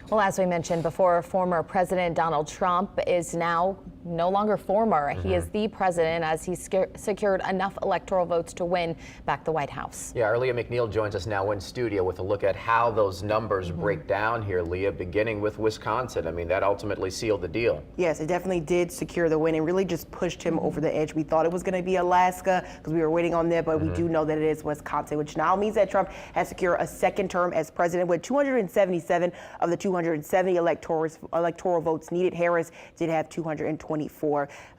Well, as we mentioned before, former President Donald Trump is now no longer former. He is the president as he secured enough electoral votes to win back the White House. Yeah, our Leah McNeil joins us now in studio with a look at how those numbers break down here, Leah, beginning with Wisconsin. I mean, that ultimately sealed the deal. Yes, it definitely did secure the win and really just pushed him over the edge. We thought it was going to be Alaska because we were waiting on that, but we do know that it is Wisconsin, which now means that Trump has secured a second term as president with 277 of the 270 electoral votes needed. Harris did have 224.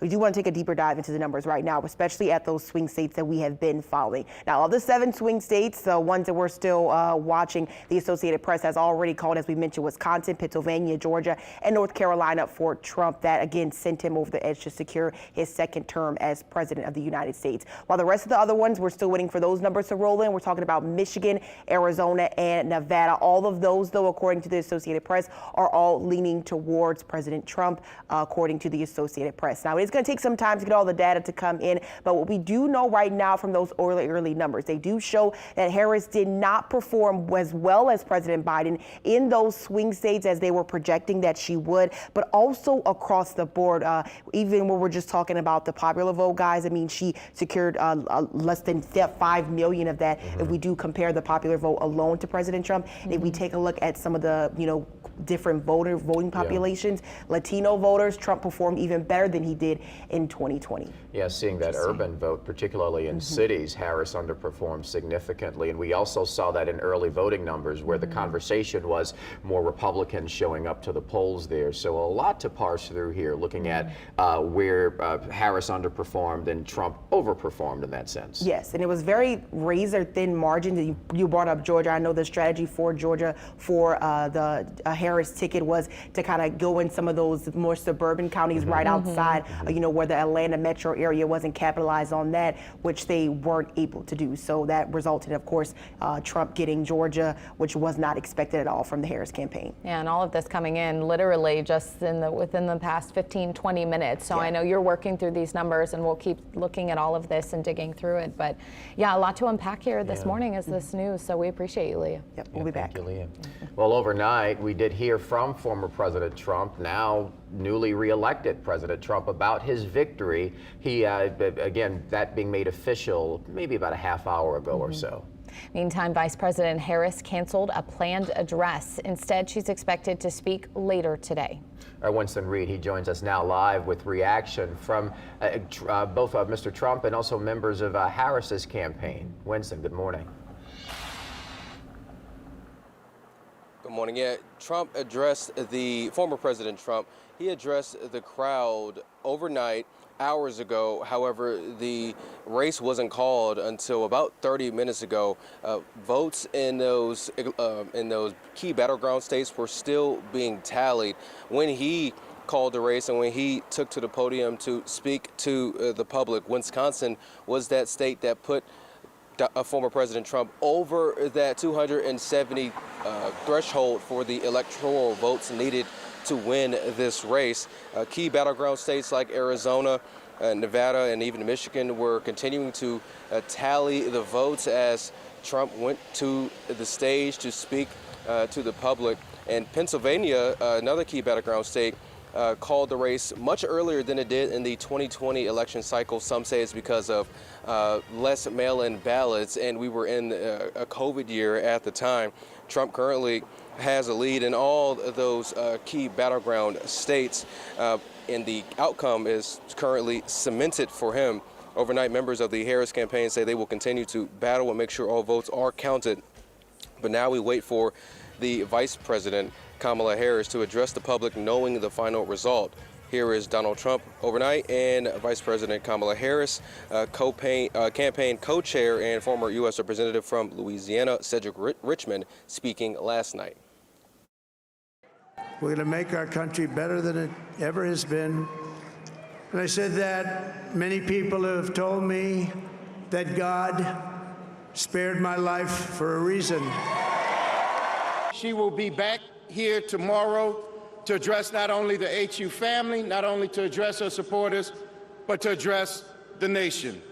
We do want to take a deeper dive into the numbers right now, especially at those swing states that we have been following. Now, of the 7 swing states, the ones that we're still watching, the Associated Press has already called, as we mentioned, Wisconsin, Pennsylvania, Georgia, and North Carolina for Trump. That, again, sent him over the edge to secure his second term as president of the United States. While the rest of the other ones, we're still waiting for those numbers to roll in. We're talking about Michigan, Arizona, and Nevada. All of those, though, according to the Associated Press, are all leaning towards President Trump, according to the Associated Press. Now, it's going to take some time to get all the data to come in, but what we do know right now from those early numbers, they do show that Harris did not perform as well as President Biden in those swing states as they were projecting that she would, but also across the board. Even when we're just talking about the popular vote, guys, I mean, she secured less than 5 million of that if we do compare the popular vote alone to President Trump. If we take a look at some of the, different voting populations, Latino voters, Trump performed even better than he did in 2020. Yeah, seeing that urban vote, particularly in cities, Harris underperformed significantly. And we also saw that in early voting numbers where the conversation was more Republicans showing up to the polls there. So a lot to parse through here, looking at where Harris underperformed and Trump overperformed in that sense. Yes, and it was very razor thin margin. You brought up Georgia. I know the strategy for Georgia for the Harris ticket was to kind of go in some of those more suburban counties right outside, where the Atlanta metro area wasn't capitalized on that, which they weren't able to do. So that resulted, of course, Trump getting Georgia, which was not expected at all from the Harris campaign. Yeah, and all of this coming in literally just within the past 15, 20 minutes. So I know you're working through these numbers, and we'll keep looking at all of this and digging through it. But yeah, a lot to unpack here this morning as this news. So we appreciate you, Leah. Yep, we'll be back. Thank you, Leah. Well, overnight, we did hear from former President Trump, now newly reelected President Trump, about his victory. He, again, that being made official maybe about a half hour ago or so. Meantime, Vice President Harris canceled a planned address. Instead, she's expected to speak later today. Winston Reed, he joins us now live with reaction from both Mr. Trump and also members of Harris's campaign. Winston, good morning. Good morning. Yeah, Trump addressed former President Trump. He addressed the crowd overnight, hours ago. However, the race wasn't called until about 30 minutes ago. Votes in those key battleground states were still being tallied when he called the race and when he took to the podium to speak to the public. Wisconsin was that state that put former President Trump over that 270 threshold for the electoral votes needed to win this race. Key battleground states like Arizona, Nevada, and even Michigan were continuing to tally the votes as Trump went to the stage to speak to the public. And Pennsylvania, another key battleground state, called the race much earlier than it did in the 2020 election cycle. Some say it's because of less mail-in ballots, and we were in a COVID year at the time. Trump currently has a lead in all of those key battleground states, and the outcome is currently cemented for him. Overnight, members of the Harris campaign say they will continue to battle and make sure all votes are counted. But now we wait for the Vice President, Kamala Harris, to address the public knowing the final result. Here is Donald Trump overnight and Vice President Kamala Harris, campaign co-chair and former U.S. Representative from Louisiana, Cedric Richmond, speaking last night. We're going to make our country better than it ever has been. And I said that many people have told me that God spared my life for a reason. She will be back here tomorrow to address not only the HU family, not only to address her supporters, but to address the nation.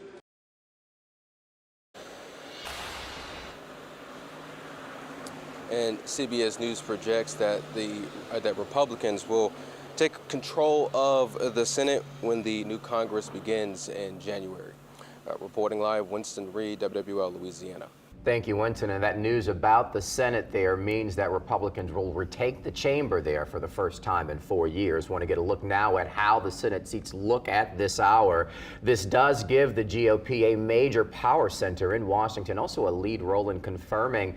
And CBS News projects that that Republicans will take control of the Senate when the new Congress begins in January. Reporting live, Winston Reed, WWL Louisiana. Thank you, Winston. And that news about the Senate there means that Republicans will retake the chamber there for the first time in 4 years. Want to get a look now at how the Senate seats look at this hour. This does give the GOP a major power center in Washington, also a lead role in confirming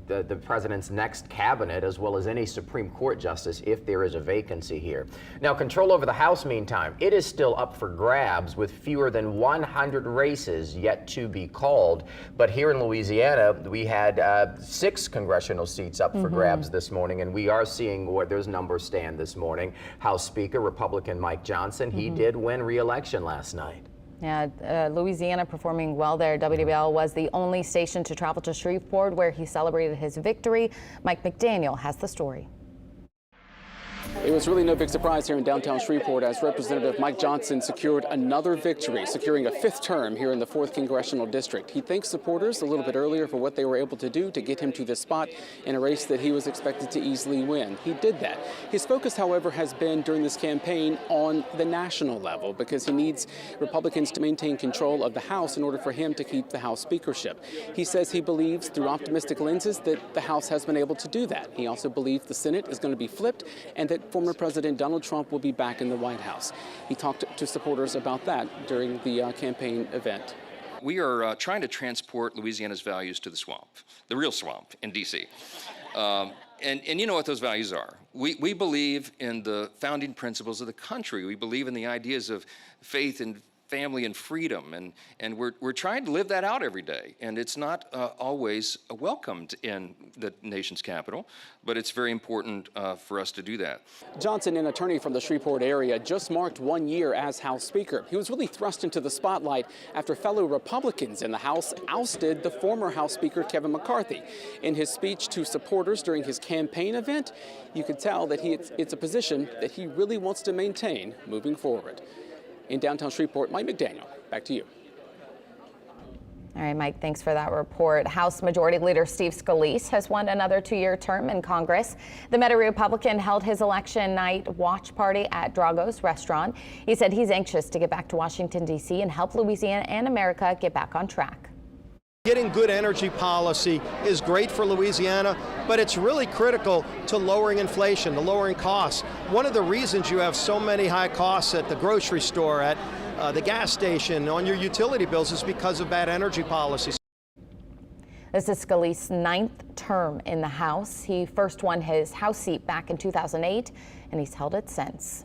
the president's next cabinet, as well as any Supreme Court justice if there is a vacancy here. Now, control over the House, meantime, it is still up for grabs with fewer than 100 races yet to be called. But here in Louisiana, we had 6 congressional seats up for grabs this morning, and we are seeing where those numbers stand this morning. House Speaker, Republican Mike Johnson, he did win re-election last night. Yeah, Louisiana performing well there. WWL was the only station to travel to Shreveport where he celebrated his victory. Mike McDaniel has the story. It was really no big surprise here in downtown Shreveport as Representative Mike Johnson secured another victory, securing a 5th term here in the 4th Congressional District. He thanked supporters a little bit earlier for what they were able to do to get him to this spot in a race that he was expected to easily win. He did that. His focus, however, has been during this campaign on the national level because he needs Republicans to maintain control of the House in order for him to keep the House speakership. He says he believes through optimistic lenses that the House has been able to do that. He also believes the Senate is going to be flipped and that former President Donald Trump will be back in the White House. He talked to supporters about that during the campaign event. We are trying to transport Louisiana's values to the swamp, the real swamp in D.C. And you know what those values are. We believe in the founding principles of the country. We believe in the ideas of faith and family and freedom, and we're trying to live that out every day. And it's not always welcomed in the nation's capital, but it's very important for us to do that. Johnson, an attorney from the Shreveport area, just marked 1 year as House Speaker. He was really thrust into the spotlight after fellow Republicans in the House ousted the former House Speaker Kevin McCarthy. In his speech to supporters during his campaign event, you could tell that it's a position that he really wants to maintain moving forward. In downtown Shreveport, Mike McDaniel, back to you. All right, Mike, thanks for that report. House Majority Leader Steve Scalise has won another 2-year term in Congress. The Metairie Republican held his election night watch party at Drago's restaurant. He said he's anxious to get back to Washington, D.C. and help Louisiana and America get back on track. Getting good energy policy is great for Louisiana, but it's really critical to lowering inflation, to lowering costs. One of the reasons you have so many high costs at the grocery store, at the gas station, on your utility bills is because of bad energy policies. This is Scalise's 9th term in the House. He first won his House seat back in 2008, and he's held it since.